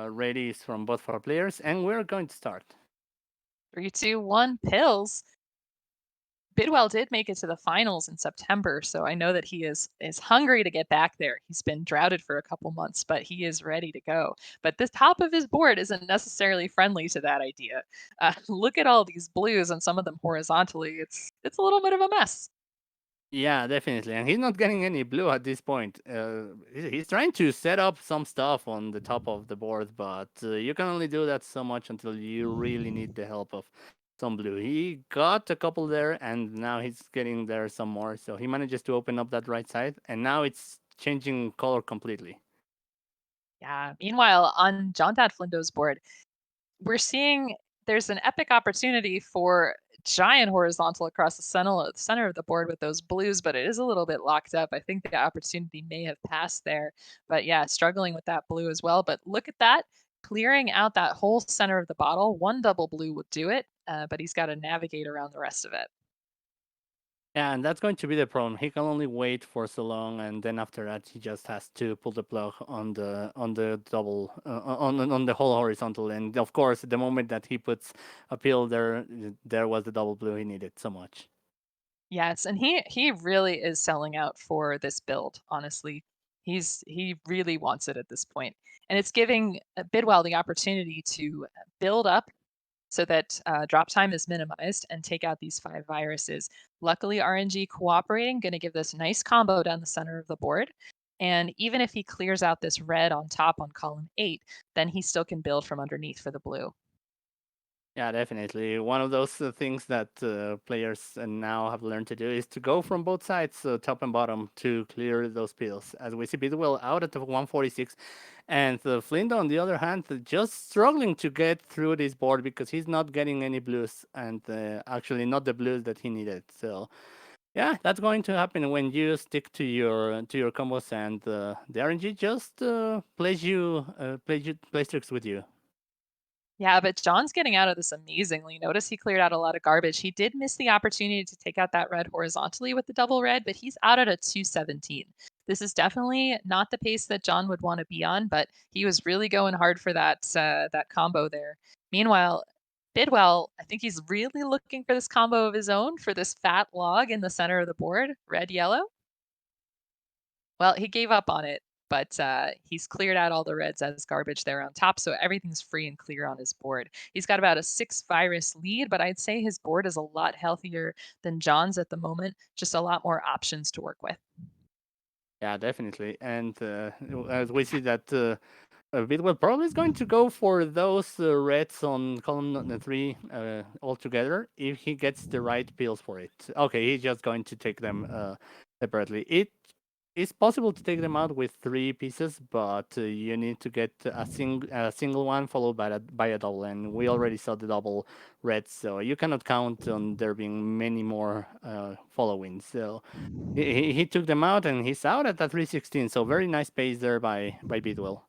ready from both of our players, and we're going to start. 3, 2, 1, pills. Bidwell did make it to the finals in September, so I know that he is hungry to get back there. He's been droughted for a couple months, but he is ready to go. But the top of his board isn't necessarily friendly to that idea. Look at all these blues and some of them horizontally. It's a little bit of a mess. Yeah, definitely. And he's not getting any blue at this point. He's trying to set up some stuff on the top of the board, but you can only do that so much until you really need the help of some blue. He got a couple there, and now he's getting there some more. So he manages to open up that right side, and now it's changing color completely. Yeah. Meanwhile, on JonDatFlindo's board, we're seeing there's an epic opportunity for giant horizontal across the center of the board with those blues, but it is a little bit locked up. I think the opportunity may have passed there. But yeah, struggling with that blue as well. But look at that. Clearing out that whole center of the bottle. One double blue would do it, but he's got to navigate around the rest of it. Yeah, and that's going to be the problem. He can only wait for so long, and then after that, he just has to pull the plug on the double on the whole horizontal. And of course, the moment that he puts a pill there, there was the double blue he needed so much. Yes, and he really is selling out for this build, honestly. He really wants it at this point. And it's giving Bidwell the opportunity to build up so that drop time is minimized and take out these 5 viruses. Luckily, RNG cooperating, going to give this nice combo down the center of the board. And even if he clears out this red on top on column 8, then he still can build from underneath for the blue. Yeah, definitely. One of those things that players now have learned to do is to go from both sides, top and bottom, to clear those pills. As we see Bidwell out at the 146, and Flint, on the other hand, just struggling to get through this board because he's not getting any blues, and actually not the blues that he needed. So yeah, that's going to happen when you stick to your combos, and the RNG just plays tricks with you. Yeah, but John's getting out of this amazingly. Notice he cleared out a lot of garbage. He did miss the opportunity to take out that red horizontally with the double red, but he's out at a 217. This is definitely not the pace that John would want to be on, but he was really going hard for that combo there. Meanwhile, Bidwell, I think he's really looking for this combo of his own for this fat log in the center of the board, red yellow. Well, he gave up on it, but he's cleared out all the reds as garbage there on top, so everything's free and clear on his board. He's got about a 6 virus lead, but I'd say his board is a lot healthier than John's at the moment. Just a lot more options to work with. Yeah, definitely. And as we see that Bidwell probably is going to go for those reds on column 3 altogether if he gets the right pills for it. Okay, he's just going to take them separately. It is possible to take them out with 3 pieces, but you need to get a single one followed by a double. And we already saw the double reds, so you cannot count on there being many more following. So he took them out, and he's out at the 316. So very nice pace there by Bidwell.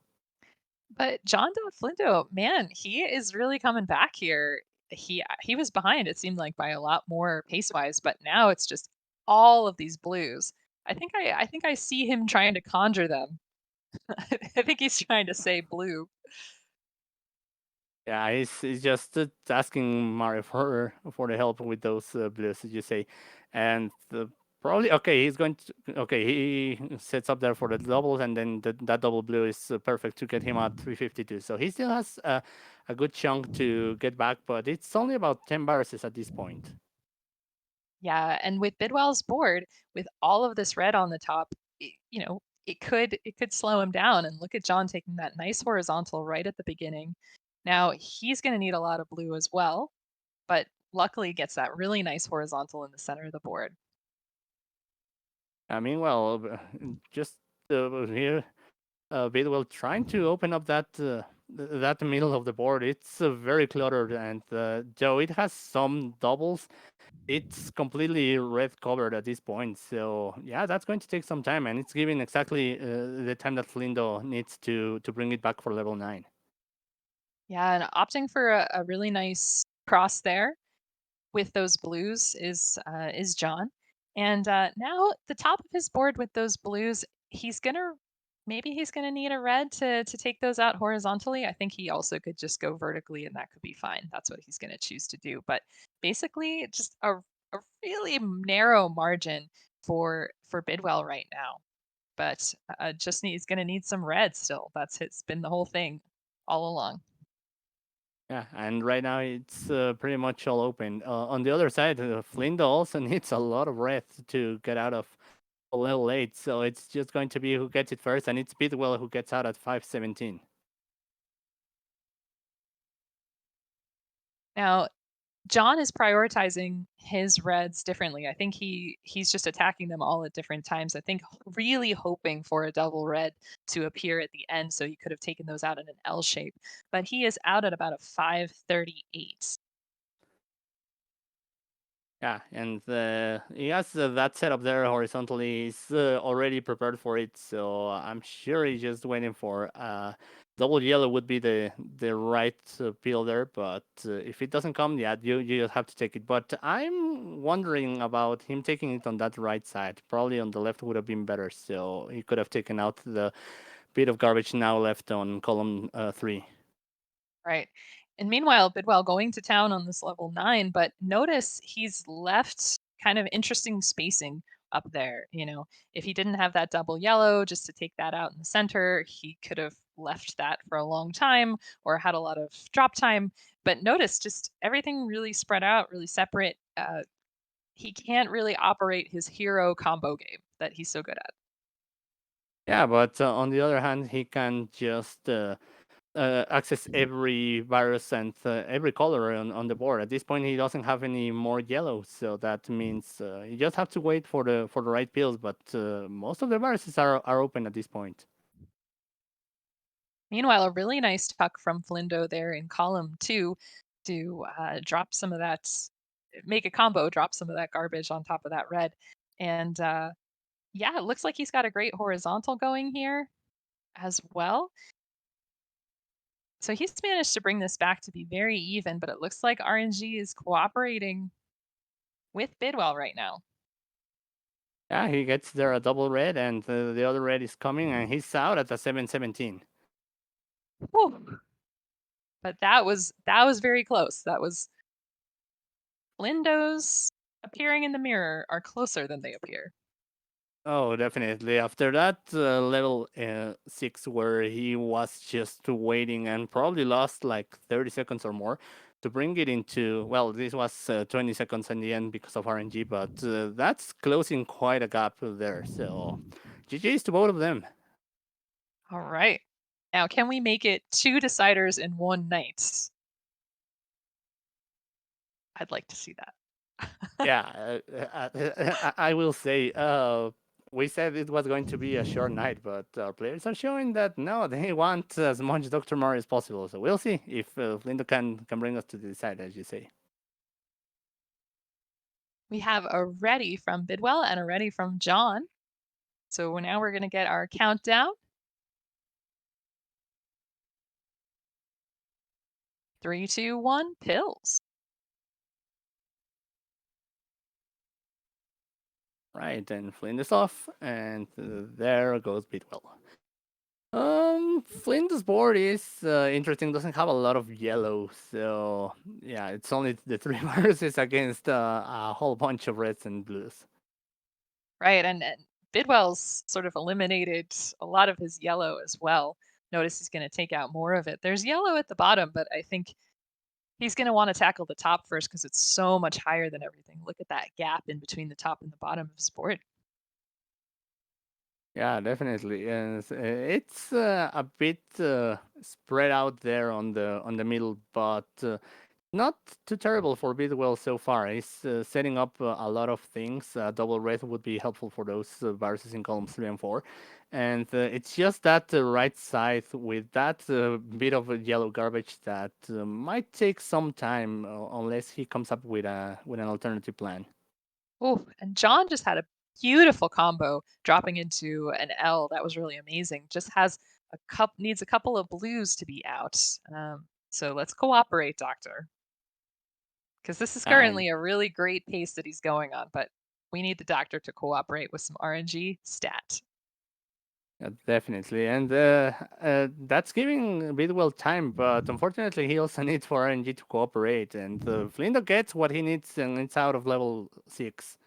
But JonDatFlindo, man, he is really coming back here. He was behind, it seemed like, by a lot more pace-wise, but now it's just all of these blues. I think I see him trying to conjure them. I think he's trying to say blue. Yeah, he's just asking Mario for the help with those blues, as you say, and probably okay. He's going to okay. He sets up there for the doubles, and then that double blue is perfect to get him at 352. So he still has a good chunk to get back, but it's only about 10 viruses at this point. Yeah, and with Bidwell's board, with all of this red on the top, it could slow him down. And look at John taking that nice horizontal right at the beginning. Now he's going to need a lot of blue as well, but luckily gets that really nice horizontal in the center of the board. I mean, well, just here Bidwell trying to open up that middle of the board. It's very cluttered, and though it has some doubles, it's completely red covered at this point. So yeah, that's going to take some time, and it's giving exactly the time that Flindo needs to bring it back for level 9. Yeah, and opting for a really nice cross there with those blues is John. And now the top of his board with those blues, he's gonna Maybe he's gonna need a red to take those out horizontally. I think he also could just go vertically, and that could be fine. That's what he's gonna choose to do. But basically, just a really narrow margin for Bidwell right now. But just he's gonna need some red still. That's it's been the whole thing all along. Yeah, and right now it's pretty much all open. On the other side, Flindo also needs a lot of red to get out of a level 8, so it's just going to be who gets it first, and it's Bidwell who gets out at 517. Now, John is prioritizing his reds differently. I think he's just attacking them all at different times. I think really hoping for a double red to appear at the end so he could have taken those out in an L shape. But he is out at about a 538. Yeah, and he has that setup there horizontally. He's already prepared for it, so I'm sure he's just waiting for double yellow would be the right peel there. But if it doesn't come, yeah, you just have to take it. But I'm wondering about him taking it on that right side. Probably on the left would have been better. So he could have taken out the bit of garbage now left on column 3. Right. And meanwhile, Bidwell going to town on this level 9, but notice he's left kind of interesting spacing up there. If he didn't have that double yellow just to take that out in the center, he could have left that for a long time or had a lot of drop time. But notice just everything really spread out, really separate. He can't really operate his hero combo game that he's so good at. Yeah, but on the other hand, he can just access every virus and every color on the board. At this point, he doesn't have any more yellow, so that means you just have to wait for the right pills. But most of the viruses are open at this point. Meanwhile, a really nice tuck from Flindo there in column 2 to drop some of that, make a combo, drop some of that garbage on top of that red. And yeah, it looks like he's got a great horizontal going here as well. So he's managed to bring this back to be very even, but it looks like RNG is cooperating with Bidwell right now. Yeah, he gets there a double red, and the other red is coming, and he's out at the 717. Whew. But that was very close. That was Flindo's appearing in the mirror are closer than they appear. Oh, definitely. After that level 6, where he was just waiting and probably lost like 30 seconds or more to bring it into, well, this was 20 seconds in the end because of RNG, but that's closing quite a gap there. So, GG's to both of them. All right. Now, can we make it two deciders in one night? I'd like to see that. Yeah, I will say, we said it was going to be a short night, but our players are showing that no, they want as much Dr. Mario as possible. So we'll see if Lindo can bring us to the side, as you say. We have a ready from Bidwell and a ready from John. So now we're going to get our countdown. 3, 2, 1, pills. Right, then Flint is off, and there goes Bidwell. Flint's board is interesting. Doesn't have a lot of yellow, so yeah, it's only the three viruses against a whole bunch of reds and blues. Right. And Bidwell's sort of eliminated a lot of his yellow as well. Notice he's going to take out more of it. There's yellow at the bottom, but I think he's going to want to tackle the top first because it's so much higher than everything. Look at that gap in between the top and the bottom of his board. Yeah, definitely. It's a bit spread out there on the middle, but not too terrible for Bidwell so far. He's setting up a lot of things. Double red would be helpful for those viruses in columns 3 and 4. And it's just that right side with that bit of yellow garbage that might take some time unless he comes up with an alternative plan. Oh, and John just had a beautiful combo dropping into an L. That was really amazing. Just has needs a couple of blues to be out. So let's cooperate, Doctor, because this is And currently a really great pace that he's going on. But we need the Doctor to cooperate with some RNG stat. Yeah, definitely, and that's giving Bidwell time, but unfortunately, he also needs for RNG to cooperate, and Flindo gets what he needs, and it's out of level 6.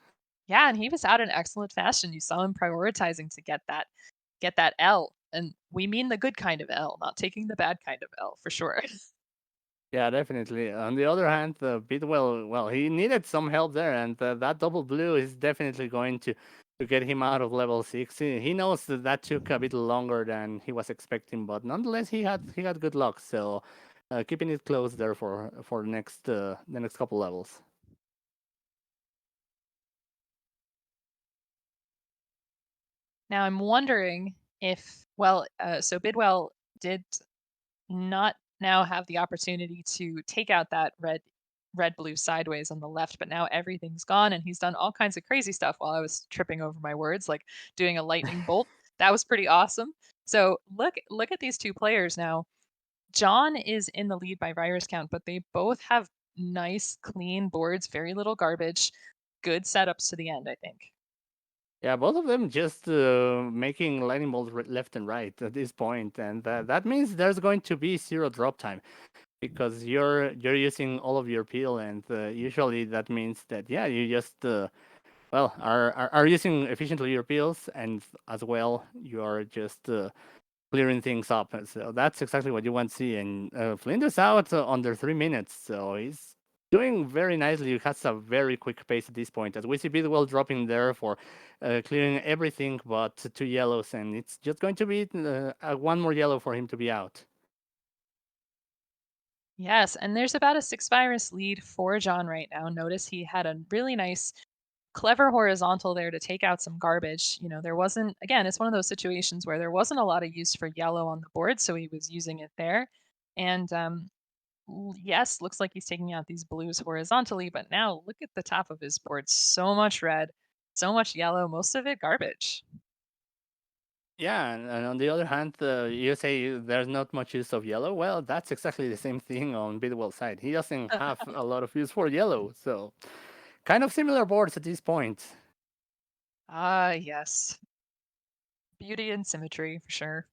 Yeah, and he was out in excellent fashion. You saw him prioritizing to get that L, and we mean the good kind of L, not taking the bad kind of L for sure. Yeah, definitely. On the other hand, Bidwell, well, he needed some help there, and that double blue is definitely going to get him out of level 6. He knows that that took a bit longer than he was expecting, but nonetheless, he had good luck. So, keeping it close there for the next couple levels. Now I'm wondering if, well, so Bidwell did not now have the opportunity to take out that red blue sideways on the left, but now everything's gone and he's done all kinds of crazy stuff while I was tripping over my words, like doing a lightning bolt. That was pretty awesome. So look at these two players now. John is in the lead by virus count, but they both have nice clean boards, very little garbage, good setups to the end, I think. Yeah, both of them just making lightning bolts left and right at this point, and that means there's going to be zero drop time because you're using all of your peel, and usually that means that yeah, you just are using efficiently your peels, and as well you are just clearing things up. And so that's exactly what you want to see. And Flinders out under 3 minutes, so he's doing very nicely. He has a very quick pace at this point. As we see Bidwell dropping there for clearing everything but 2 yellows, and it's just going to be one more yellow for him to be out. Yes, and there's about a 6 virus lead for John right now. Notice he had a really nice clever horizontal there to take out some garbage. You know, there wasn't, again, it's one of those situations where there wasn't a lot of use for yellow on the board, so he was using it there. And yes, looks like he's taking out these blues horizontally, but now look at the top of his board. So much red, so much yellow, most of it garbage. Yeah, and on the other hand, you say there's not much use of yellow. Well, that's exactly the same thing on Bidwell's side. He doesn't have a lot of use for yellow, so kind of similar boards at this point. Ah, yes. Beauty and symmetry for sure.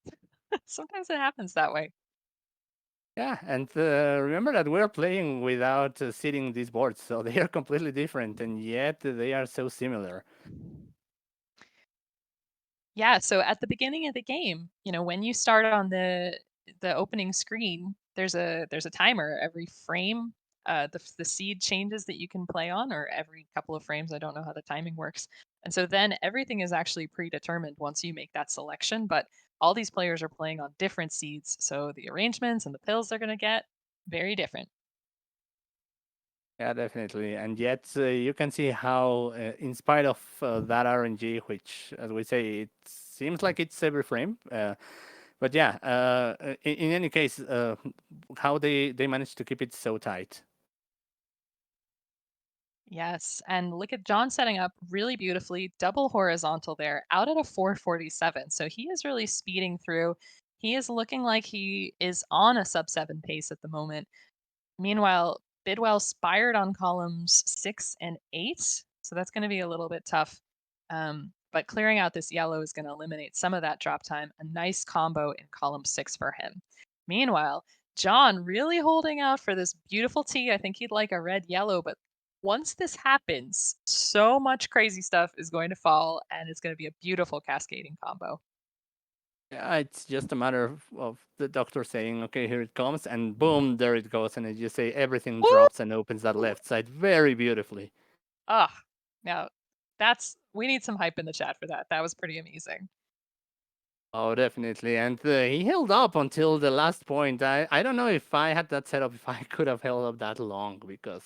Sometimes it happens that way. Yeah, and remember that we're playing without seeding these boards, so they are completely different, and yet they are so similar. Yeah, so at the beginning of the game, you know, when you start on the opening screen, there's a timer every frame. The seed changes that you can play on, or every couple of frames. I don't know how the timing works. And so then everything is actually predetermined once you make that selection. But all these players are playing on different seeds, so the arrangements and the pills they're going to get very different. Yeah, definitely. And yet you can see how, in spite of that RNG, which, as we say, it seems like it's every frame. But yeah, in any case, how they managed to keep it so tight. Yes, and look at John setting up really beautifully, double horizontal there, out at a 447. So he is really speeding through. He is looking like he is on a sub 7 pace at the moment. Meanwhile, Bidwell spired on columns 6 and 8. So that's going to be a little bit tough. But clearing out this yellow is going to eliminate some of that drop time. A nice combo in column 6 for him. Meanwhile, John really holding out for this beautiful T. I think he'd like a red yellow, but once this happens, so much crazy stuff is going to fall and it's going to be a beautiful cascading combo. Yeah, it's just a matter of the doctor saying, "Okay, here it comes," and boom, there it goes, and as you say, everything drops and opens that Woo! left side very beautifully. Ah, now that's we need some hype in the chat for that. That was pretty amazing. Oh, definitely. And he held up until the last point. I don't know if I had that setup, if I could have held up that long because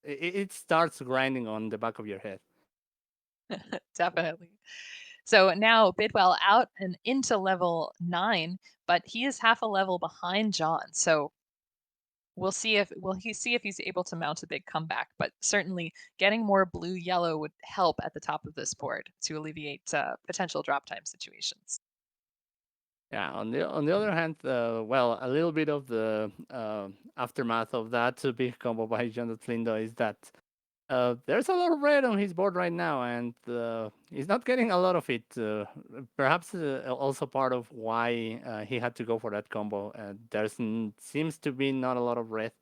it starts grinding on the back of your head. Definitely. So now Bidwell out and into level 9, but he is half a level behind John. So we'll see if he's able to mount a big comeback. But certainly getting more blue yellow would help at the top of this board to alleviate potential drop time situations. Yeah. On the other hand, well, a little bit of the aftermath of that big combo by JonDatFlindo is that There's a lot of red on his board right now, and he's not getting a lot of it. Perhaps also part of why he had to go for that combo. Seems to be not a lot of red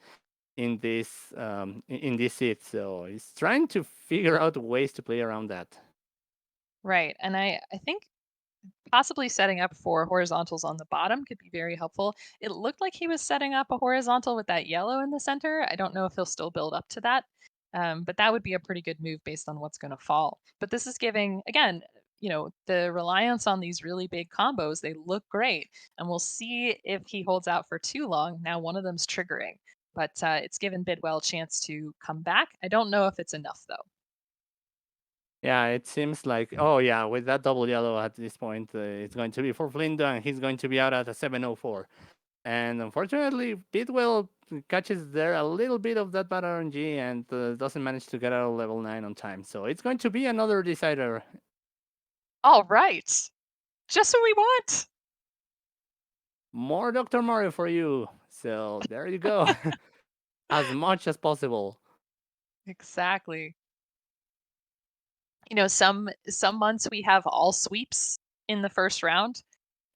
in this seat, so he's trying to figure out ways to play around that. Right. And I think possibly setting up for horizontals on the bottom could be very helpful. It looked like he was setting up a horizontal with that yellow in the center. I don't know if he'll still build up to that, but that would be a pretty good move based on what's going to fall. But this is giving, again, the reliance on these really big combos. They look great, and we'll see if he holds out for too long. Now one of them's triggering, but it's given Bidwell a chance to come back. I don't know if it's enough though. Yeah, it seems like, oh yeah, with that double yellow at this point, it's going to be for Flindo, and he's going to be out at a 704. And unfortunately, Bidwell catches there a little bit of that bad RNG and doesn't manage to get out of level 9 on time. So it's going to be another decider. All right, just what we want. More Dr. Mario for you. So there you go. As much as possible. Exactly. Some months we have all sweeps in the first round,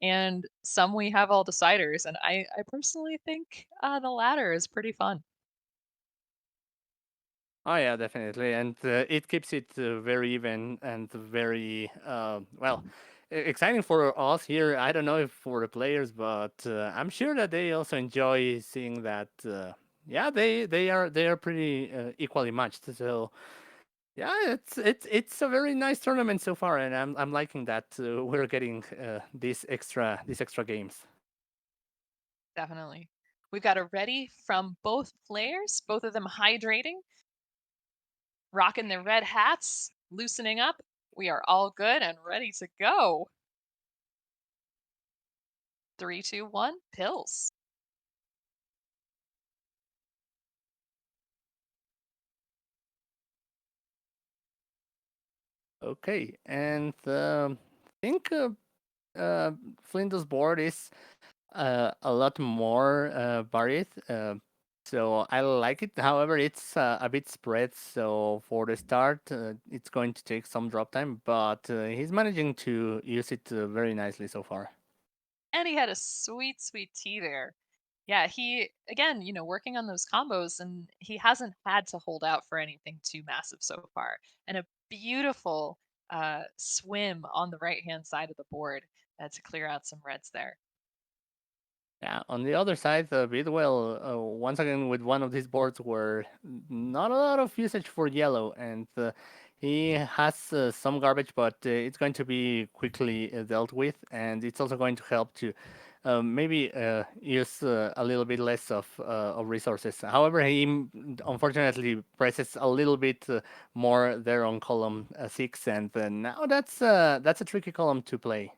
and some we have all deciders. And I personally think the latter is pretty fun. Oh yeah, definitely, and it keeps it very even and very exciting for us here. I don't know if for the players, but I'm sure that they also enjoy seeing that. Yeah, they are pretty equally matched. So yeah, it's a very nice tournament so far, and I'm liking that we're getting these extra games. Definitely. We've got a ready from both players, both of them hydrating, rocking their red hats, loosening up. We are all good and ready to go. Three, two, one, pills. Okay, and I think Flinto's board is a lot more varied. So I like it. However, it's a bit spread. So for the start, it's going to take some drop time, but he's managing to use it very nicely so far. And he had a sweet, sweet tea there. Yeah, he again, working on those combos, and he hasn't had to hold out for anything too massive so far. And a beautiful swim on the right hand side of the board to clear out some reds there. Yeah, on the other side, Bidwell, once again with one of these boards where not a lot of usage for yellow, and he has some garbage, but it's going to be quickly dealt with, and it's also going to help to maybe use a little bit less of resources. However, unfortunately presses a little bit more there on column 6, and now that's a tricky column to play.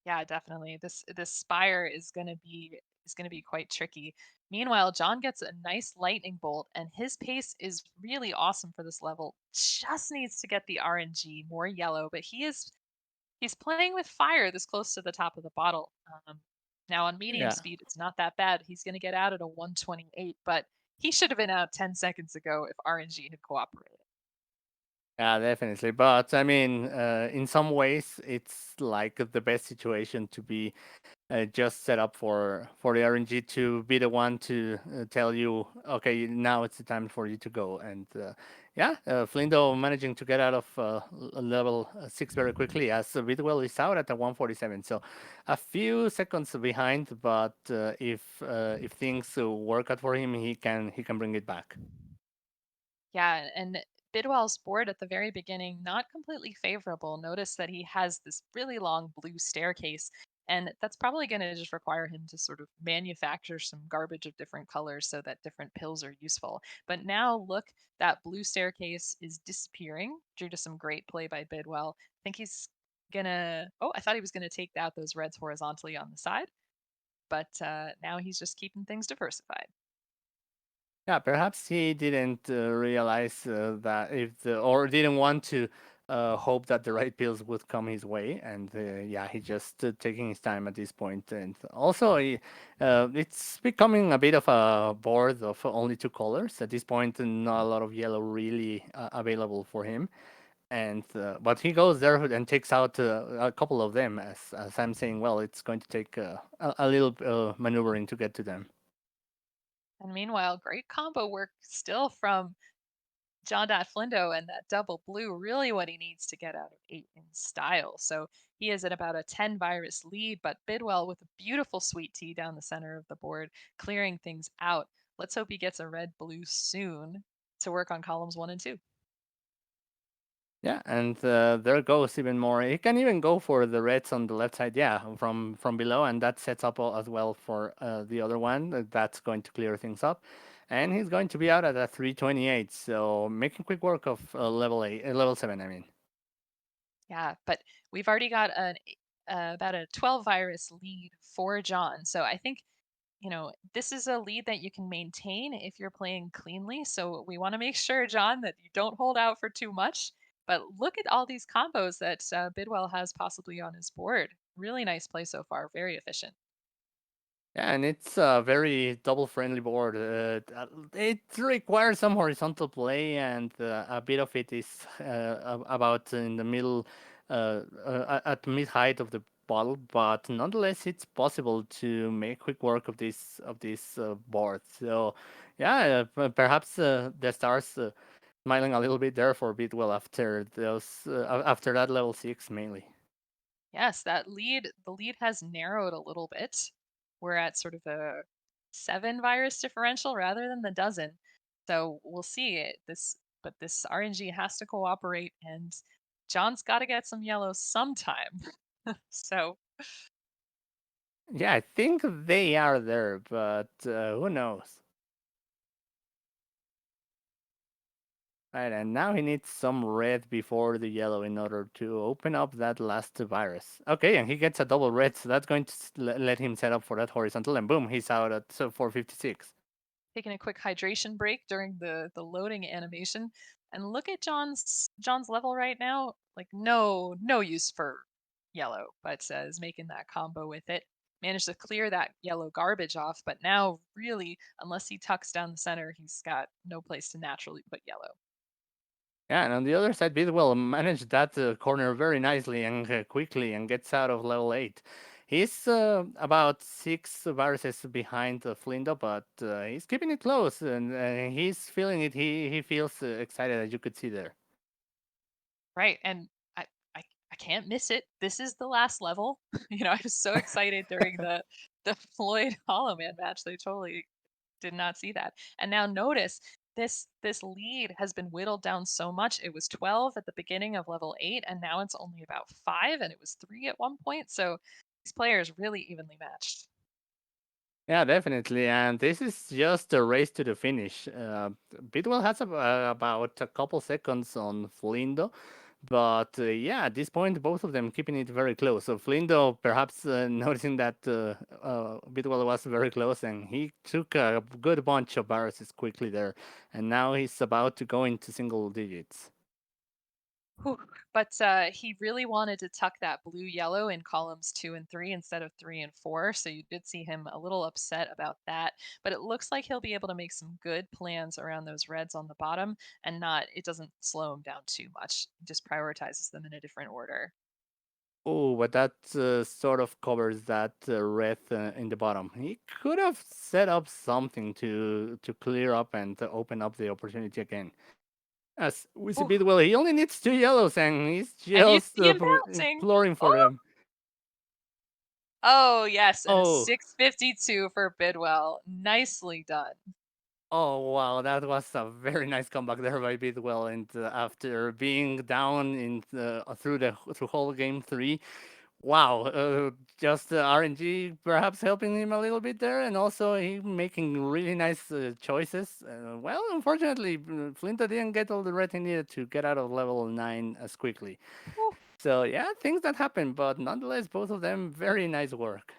Yeah, definitely. This spire is gonna be quite tricky. Meanwhile, John gets a nice lightning bolt, and his pace is really awesome for this level. Just needs to get the RNG more yellow, but he's playing with fire this close to the top of the bottle. Now on medium Yeah. speed, it's not that bad. He's gonna get out at a 128, but he should have been out 10 seconds ago if RNG had cooperated. Yeah, definitely. But I mean, in some ways, it's like the best situation to be just set up for the RNG to be the one to tell you, okay, now it's the time for you to go. And yeah, Flindo managing to get out of level 6 very quickly as Bidwell is out at the 147. So a few seconds behind, but if things work out for him, he can bring it back. Yeah, and Bidwell's board at the very beginning, not completely favorable. Notice that he has this really long blue staircase, and that's probably going to just require him to sort of manufacture some garbage of different colors so that different pills are useful. But now look, that blue staircase is disappearing due to some great play by Bidwell. I think he's gonna. Oh, I thought he was gonna take out those reds horizontally on the side, but now he's just keeping things diversified. Yeah, perhaps he didn't realize that if or didn't want to hope that the right pills would come his way. And yeah, he just taking his time at this point. And also, it's becoming a bit of a board of only two colors at this point, and not a lot of yellow really available for him. And but he goes there and takes out a couple of them. As I'm saying, well, it's going to take a little maneuvering to get to them. And meanwhile, great combo work still from JonDatFlindo, and that double blue, really what he needs to get out of 8 in style. So he is at about a 10 virus lead, but Bidwell with a beautiful sweet tea down the center of the board, clearing things out. Let's hope he gets a red blue soon to work on columns 1 and 2. Yeah, and there goes even more. He can even go for the reds on the left side, yeah, from below, and that sets up as well for the other one. That's going to clear things up, and he's going to be out at a 328. So making quick work of level 8, level 7. I mean. Yeah, but we've already got about a 12 virus lead for John. So I think this is a lead that you can maintain if you're playing cleanly. So we want to make sure, John, that you don't hold out for too much. But look at all these combos that Bidwell has possibly on his board. Really nice play so far. Very efficient. Yeah, and it's a very double friendly board. It requires some horizontal play, and a bit of it is about in the middle, at mid height of the bottle. But nonetheless, it's possible to make quick work of this board. So, yeah, perhaps the stars smiling a little bit there for Bidwell after after that level 6 mainly. Yes, the lead has narrowed a little bit. We're at sort of a 7 virus differential rather than the dozen. So we'll see it. But this RNG has to cooperate, and John's got to get some yellow sometime. So Yeah, I think they are there, but who knows? Right, and now he needs some red before the yellow in order to open up that last virus. Okay, and he gets a double red, so that's going to let him set up for that horizontal, and boom, he's out at 456. taking a quick hydration break during the loading animation, and look at John's level right now. Like no use for yellow, but is making that combo with it. Managed to clear that yellow garbage off, but now really, unless he tucks down the center, he's got no place to naturally put yellow. Yeah, and on the other side, Bidwell managed that corner very nicely and quickly and gets out of level 8. He's about 6 viruses behind Flindo, but he's keeping it close and he's feeling it. He feels excited, as you could see there. Right, and I I, I can't miss it. This is the last level. I was so excited during the Floyd Hollow Man match. They totally did not see that. And now notice this lead has been whittled down so much. It was 12 at the beginning of level 8 and now it's only about 5 and it was 3 at one point. So these players really evenly matched. Yeah, definitely. And this is just a race to the finish. Bidwell has about a couple seconds on Flindo. But yeah, at this point, both of them keeping it very close. So Flindo perhaps noticing that Bidwell was very close and he took a good bunch of viruses quickly there. And now he's about to go into single digits. Whew. But he really wanted to tuck that blue yellow in columns 2 and 3 instead of 3 and 4. So you did see him a little upset about that. But it looks like he'll be able to make some good plans around those reds on the bottom and it doesn't slow him down too much. He just prioritizes them in a different order. Oh, but that sort of covers that red in the bottom. He could have set up something to clear up and to open up the opportunity again. As we see Ooh, Bidwell, he only needs 2 yellows and he's and you just see him bouncing. imploring for Oh, them. oh yes, and a Oh, 652 for Bidwell. Nicely done. oh wow, that was a very nice comeback there by Bidwell. And after being down in through whole game 3, wow, just RNG perhaps helping him a little bit there, and also he making really nice choices. Well, unfortunately, Flinta didn't get all the red he needed to get out of level 9 as quickly. Whew. So yeah, things that happen, but nonetheless, both of them very nice work.